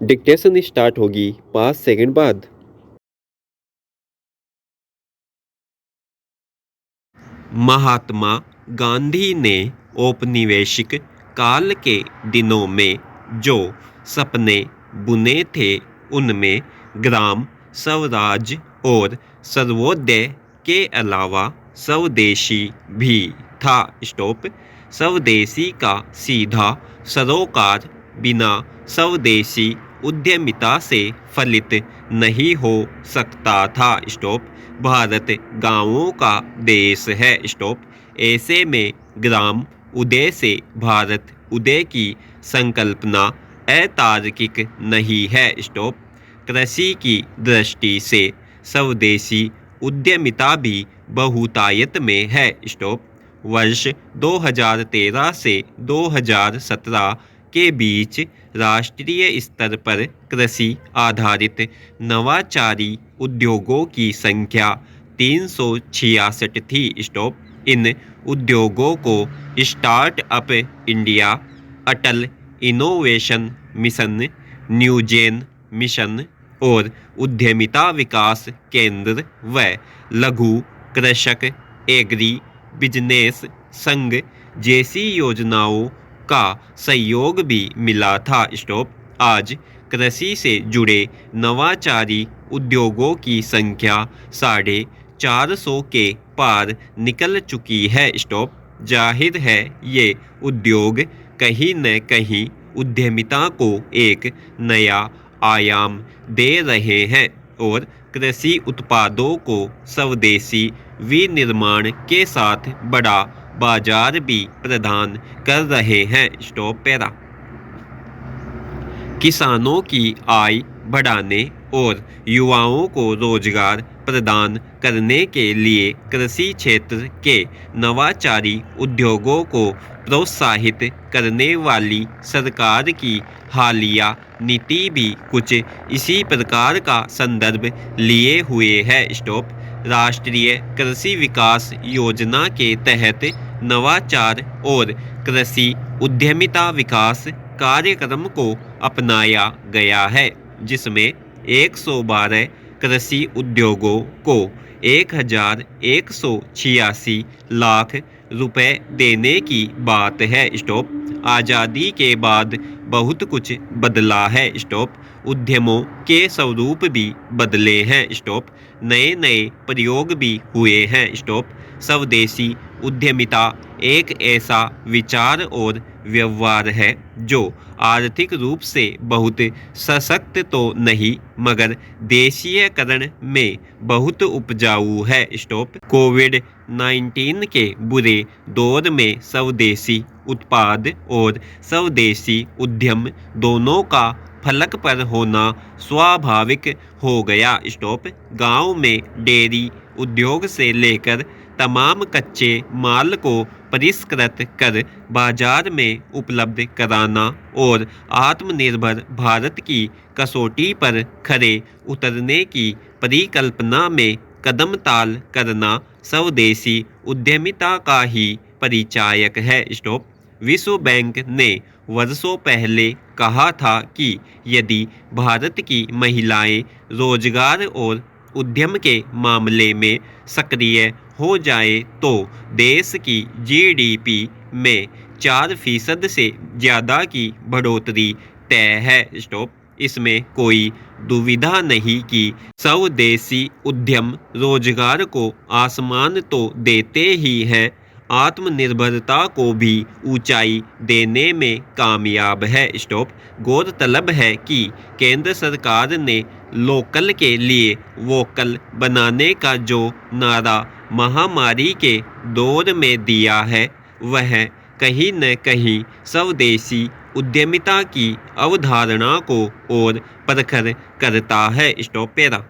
Dictation start होगी 5 second बाद। महात्मा गांधी ने औपनिवेशिक काल के दिनों में जो सपने बुने थे उनमें ग्राम स्वराज और सर्वोदय के अलावा स्वदेशी भी था। स्टॉप। स्वदेशी का सीधा सरोकार बिना स्वदेशी उद्यमिता से फलित नहीं हो सकता था। स्टॉप। भारत गांवों का देश है। स्टॉप। ऐसे में ग्राम उदय से भारत उदय की संकल्पना अतार्किक नहीं है। स्टॉप। कृषि की दृष्टि से स्वदेशी उद्यमिता भी बहुतायत में है। स्टॉप। वर्ष 2013 से 2017 के बीच राष्ट्रीय स्तर पर कृषि आधारित नवाचारी उद्योगों की संख्या 366 थी। स्टॉप। इन उद्योगों को स्टार्टअप इंडिया, अटल इनोवेशन मिशन, न्यूजेन मिशन और उद्यमिता विकास केंद्र व लघु कृषक एग्री बिजनेस संघ जैसी योजनाओं का सहयोग भी मिला था। स्टॉप। आज कृषि से जुड़े नवाचारी उद्योगों की संख्या 450 के पार निकल चुकी है। स्टॉप। जाहिर है ये उद्योग कहीं न कहीं उद्यमिता को एक नया आयाम दे रहे हैं और कृषि उत्पादों को स्वदेशी विनिर्माण के साथ बड़ा बाजार भी प्रदान कर रहे हैं। Stop para. किसानों की आय बढ़ाने और युवाओं को रोजगार प्रदान करने के लिए कृषि क्षेत्र के नवाचारी उद्योगों को प्रोत्साहित करने वाली सरकार की हालिया नीति भी कुछ इसी प्रकार का संदर्भ लिए हुए है। स्टॉप। राष्ट्रीय कृषि विकास योजना के तहत नवाचार और कृषि उद्यमिता विकास कार्यक्रम को अपनाया गया है जिसमें 112 कृषि उद्योगों को 1186 लाख रुपए देने की बात है। स्टॉप। आज़ादी के बाद बहुत कुछ बदला है। स्टॉप। उद्यमों के स्वरूप भी बदले हैं। स्टॉप। नए नए प्रयोग भी हुए हैं। स्टॉप। स्वदेशी उद्यमिता एक ऐसा विचार और व्यवहार है जो आर्थिक रूप से बहुत सशक्त तो नहीं मगर देशीयकरण में बहुत उपजाऊ है। स्टॉप। कोविड-19 के बुरे दौर में स्वदेशी उत्पाद और स्वदेशी उद्यम दोनों का फलक पर होना स्वाभाविक हो गया। स्टॉप। गांव में डेयरी उद्योग से लेकर तमाम कच्चे माल को परिष्कृत कर बाजार में उपलब्ध कराना और आत्मनिर्भर भारत की कसौटी पर खरे उतरने की परिकल्पना में कदम ताल करना स्वदेशी उद्यमिता का ही परिचायक है। स्टॉप। विश्व बैंक ने वर्षों पहले कहा था कि यदि भारत की महिलाएं रोजगार और उद्यम के मामले में सक्रिय हो जाए तो देश की जीडीपी में 4% से ज़्यादा की बढ़ोतरी तय है। स्टॉप। इसमें कोई दुविधा नहीं कि स्वदेशी उद्यम रोजगार को आसमान तो देते ही हैं, आत्मनिर्भरता को भी ऊंचाई देने में कामयाब है। स्टॉप। गौरतलब है कि केंद्र सरकार ने लोकल के लिए वोकल बनाने का जो नारा महामारी के दौर में दिया है वह कहीं न कहीं स्वदेशी उद्यमिता की अवधारणा को और प्रखर करता है। Stop para.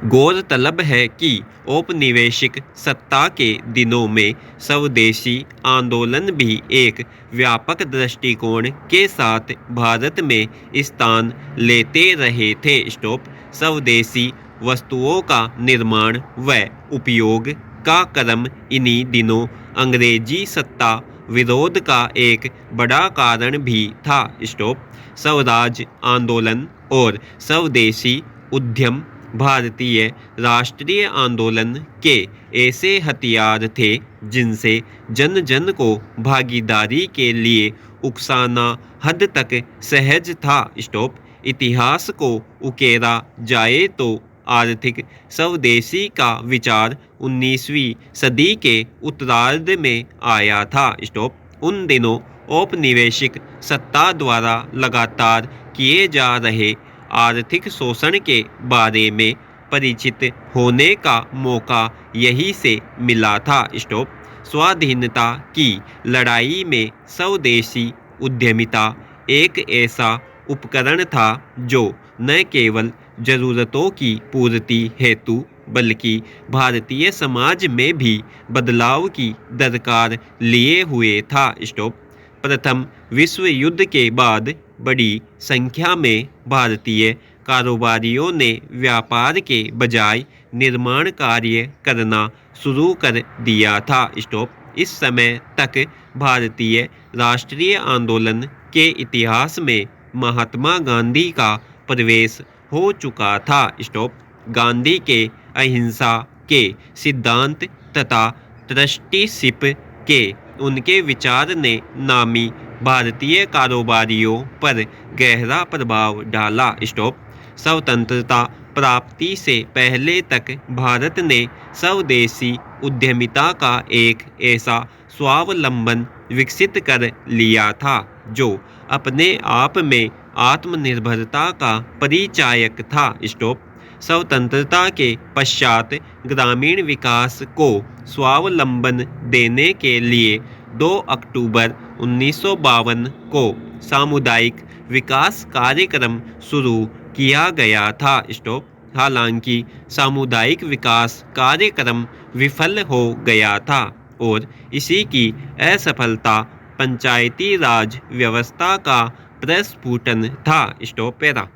गौरतलब है कि औपनिवेशिक सत्ता के दिनों में स्वदेशी आंदोलन भी एक व्यापक दृष्टिकोण के साथ भारत में स्थान लेते रहे थे। स्टॉप। स्वदेशी वस्तुओं का निर्माण व उपयोग का क्रम इन्हीं दिनों अंग्रेजी सत्ता विरोध का एक बड़ा कारण भी था। स्टॉप। स्वराज आंदोलन और स्वदेशी उद्यम भारतीय राष्ट्रीय आंदोलन के ऐसे हथियार थे जिनसे जन जन को भागीदारी के लिए उकसाना हद तक सहज था। स्टॉप। इतिहास को उकेरा जाए तो आर्थिक स्वदेशी का विचार 19वीं सदी के उत्तरार्ध में आया था। स्टॉप। उन दिनों औपनिवेशिक सत्ता द्वारा लगातार किए जा रहे आर्थिक शोषण के बारे में परिचित होने का मौका यही से मिला था। स्टॉप। स्वाधीनता की लड़ाई में स्वदेशी उद्यमिता एक ऐसा उपकरण था जो न केवल जरूरतों की पूर्ति हेतु बल्कि भारतीय समाज में भी बदलाव की दरकार लिए हुए था। स्टॉप। प्रथम विश्व युद्ध के बाद बड़ी संख्या में भारतीय कारोबारियों ने व्यापार के बजाय निर्माण कार्य करना शुरू कर दिया था। स्टॉप। इस समय तक भारतीय राष्ट्रीय आंदोलन के इतिहास में महात्मा गांधी का प्रवेश हो चुका था। स्टॉप। गांधी के अहिंसा के सिद्धांत तथा ट्रस्टीशिप के उनके विचार ने नामी भारतीय कारोबारियों पर गहरा प्रभाव डाला। स्टॉप। स्वतंत्रता प्राप्ति से पहले तक भारत ने स्वदेशी उद्यमिता का एक ऐसा स्वावलंबन विकसित कर लिया था जो अपने आप में आत्मनिर्भरता का परिचायक था। स्टॉप। स्वतंत्रता के पश्चात ग्रामीण विकास को स्वावलंबन देने के लिए 2 अक्टूबर 1952 को सामुदायिक विकास कार्यक्रम शुरू किया गया था। स्टॉप। हालांकि सामुदायिक विकास कार्यक्रम विफल हो गया था और इसी की असफलता पंचायती राज व्यवस्था का प्रस्फुटन था। Stop para.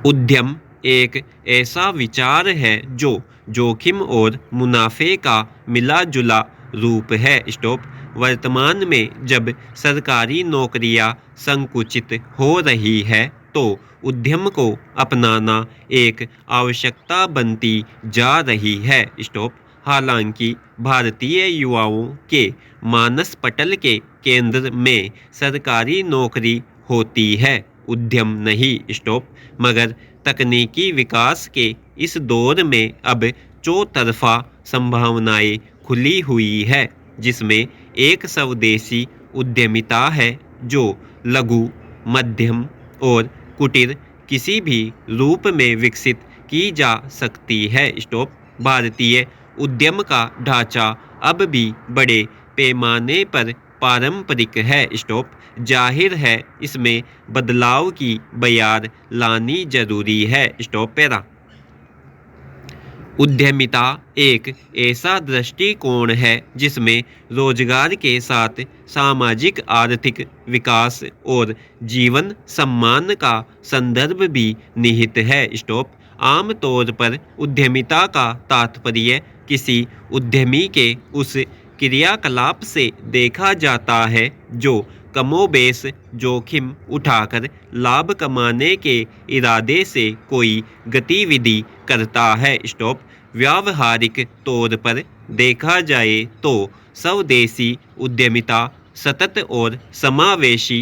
उद्यम एक ऐसा विचार है जो जोखिम और मुनाफे का मिला जुला रूप है। स्टॉप। वर्तमान में जब सरकारी नौकरियां संकुचित हो रही है तो उद्यम को अपनाना एक आवश्यकता बनती जा रही है। स्टॉप। हालांकि भारतीय युवाओं के मानस पटल के केंद्र में सरकारी नौकरी होती है, उद्यम नहीं। स्टॉप। मगर तकनीकी विकास के इस दौर में अब चौतरफा संभावनाएं खुली हुई है जिसमें एक स्वदेशी उद्यमिता है जो लघु, मध्यम और कुटीर किसी भी रूप में विकसित की जा सकती है। स्टॉप। भारतीय उद्यम का ढांचा अब भी बड़े पैमाने पर पारंपरिक है। स्टॉप। जाहिर है इसमें बदलाव की बयार लानी जरूरी है। Stop para. उद्यमिता एक ऐसा दृष्टिकोण है जिसमें रोजगार के साथ सामाजिक आर्थिक विकास और जीवन सम्मान का संदर्भ भी निहित है। स्टॉप। आमतौर पर उद्यमिता का तात्पर्य किसी उद्यमी के उस क्रियाकलाप से देखा जाता है जो कमोबेश जोखिम उठाकर लाभ कमाने के इरादे से कोई गतिविधि करता है। स्टॉप। व्यावहारिक तौर पर देखा जाए तो स्वदेशी उद्यमिता सतत और समावेशी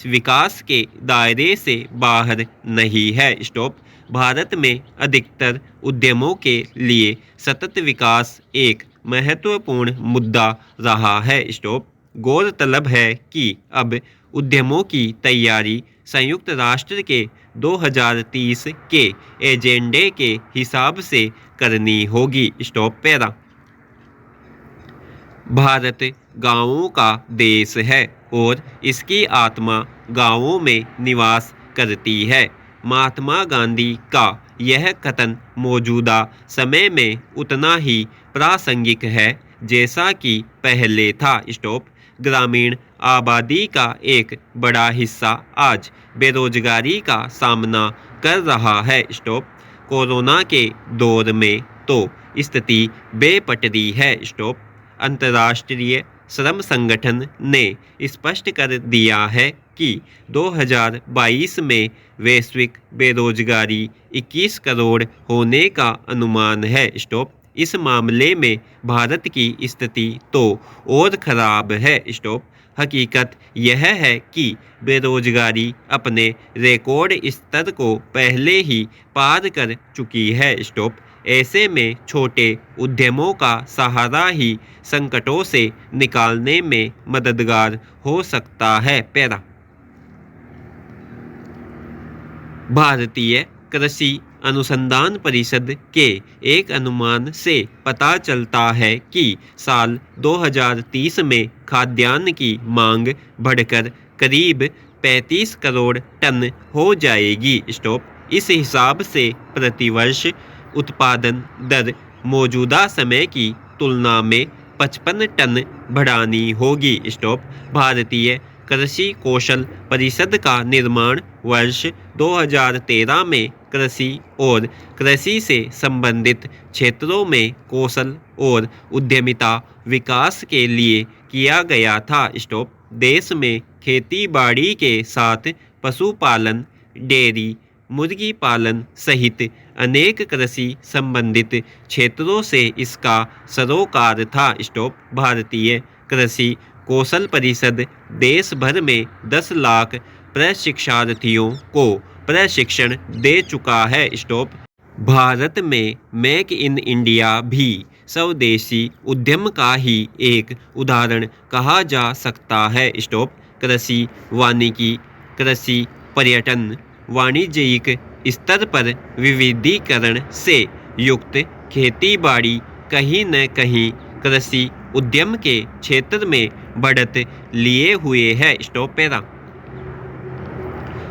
विकास के दायरे से बाहर नहीं है। स्टॉप। भारत में अधिकतर उद्यमों के लिए सतत विकास एक महत्वपूर्ण मुद्दा रहा है। स्टॉप। गौरतलब है कि अब उद्यमों की तैयारी संयुक्त राष्ट्र के 2030 के एजेंडे के हिसाब से करनी होगी। Stop para. भारत गांवों का देश है और इसकी आत्मा गांवों में निवास करती है। महात्मा गांधी का यह कथन मौजूदा समय में उतना ही प्रासंगिक है जैसा कि पहले था। स्टॉप। ग्रामीण आबादी का एक बड़ा हिस्सा आज बेरोजगारी का सामना कर रहा है। स्टॉप। कोरोना के दौर में तो स्थिति बेपटरी है। स्टॉप। अंतर्राष्ट्रीय श्रम संगठन ने स्पष्ट कर दिया है कि 2022 में वैश्विक बेरोजगारी 21 करोड़ होने का अनुमान है। स्टॉप। इस मामले में भारत की स्थिति तो और खराब है। स्टॉप। हकीकत यह है कि बेरोजगारी अपने रिकॉर्ड स्तर को पहले ही पार कर चुकी है। स्टॉप। ऐसे में छोटे उद्यमों का सहारा ही संकटों से निकालने में मददगार हो सकता है। पैरा। भारतीय कृषि अनुसंधान परिषद के एक अनुमान से पता चलता है कि साल 2030 में खाद्यान्न की मांग बढ़कर करीब 35 करोड़ टन हो जाएगी। स्टॉप। इस हिसाब से प्रतिवर्ष उत्पादन दर मौजूदा समय की तुलना में 55 टन बढ़ानी होगी। स्टॉप। भारतीय कृषि कौशल परिषद का निर्माण वर्ष 2013 में कृषि और कृषि से संबंधित क्षेत्रों में कौशल और उद्यमिता विकास के लिए किया गया था। स्टॉप। देश में खेती बाड़ी के साथ पशुपालन, डेयरी, मुर्गी पालन सहित अनेक कृषि संबंधित क्षेत्रों से इसका सरोकार था। स्टॉप। भारतीय कृषि कौशल परिषद देश भर में 10 लाख प्रशिक्षार्थियों को प्रशिक्षण दे चुका है। स्टॉप। भारत में मेक इन इंडिया भी स्वदेशी उद्यम का ही एक उदाहरण कहा जा सकता है। स्टॉप। कृषि वानिकी, कृषि पर्यटन, वाणिज्यिक स्तर पर विविधीकरण से युक्त खेती-बाड़ी कहीं न कहीं कृषि उद्यम के क्षेत्र में बढ़त लिए हुए है। स्टॉप। पैरा।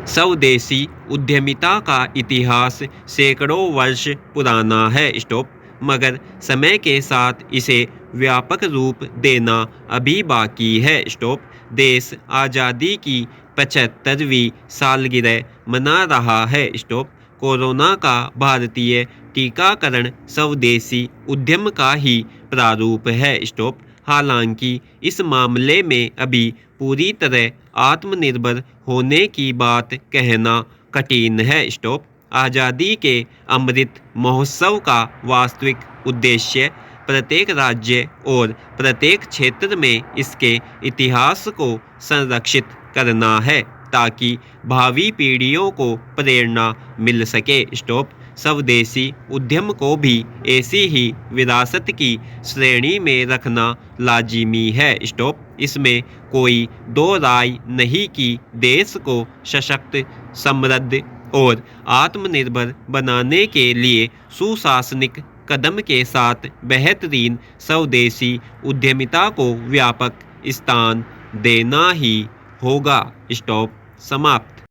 स्वदेशी उद्यमिता का इतिहास सैकड़ों वर्ष पुराना है। स्टॉप। मगर समय के साथ इसे व्यापक रूप देना अभी बाकी है। स्टॉप। देश आज़ादी की 75वीं सालगिरह मना रहा है। स्टॉप। कोरोना का भारतीय टीकाकरण स्वदेशी उद्यम का ही प्रारूप है। स्टॉप। हालांकि इस मामले में अभी पूरी तरह आत्मनिर्भर होने की बात कहना कठिन है। स्टॉप। आज़ादी के अमृत महोत्सव का वास्तविक उद्देश्य प्रत्येक राज्य और प्रत्येक क्षेत्र में इसके इतिहास को संरक्षित करना है ताकि भावी पीढ़ियों को प्रेरणा मिल सके। स्टॉप। स्वदेशी उद्यम को भी ऐसी ही विरासत की श्रेणी में रखना लाजिमी है। स्टॉप। इसमें कोई दो राय नहीं कि देश को सशक्त, समृद्ध और आत्मनिर्भर बनाने के लिए सुशासनिक कदम के साथ बेहतरीन स्वदेशी उद्यमिता को व्यापक स्थान देना ही होगा। स्टॉप। समाप्त।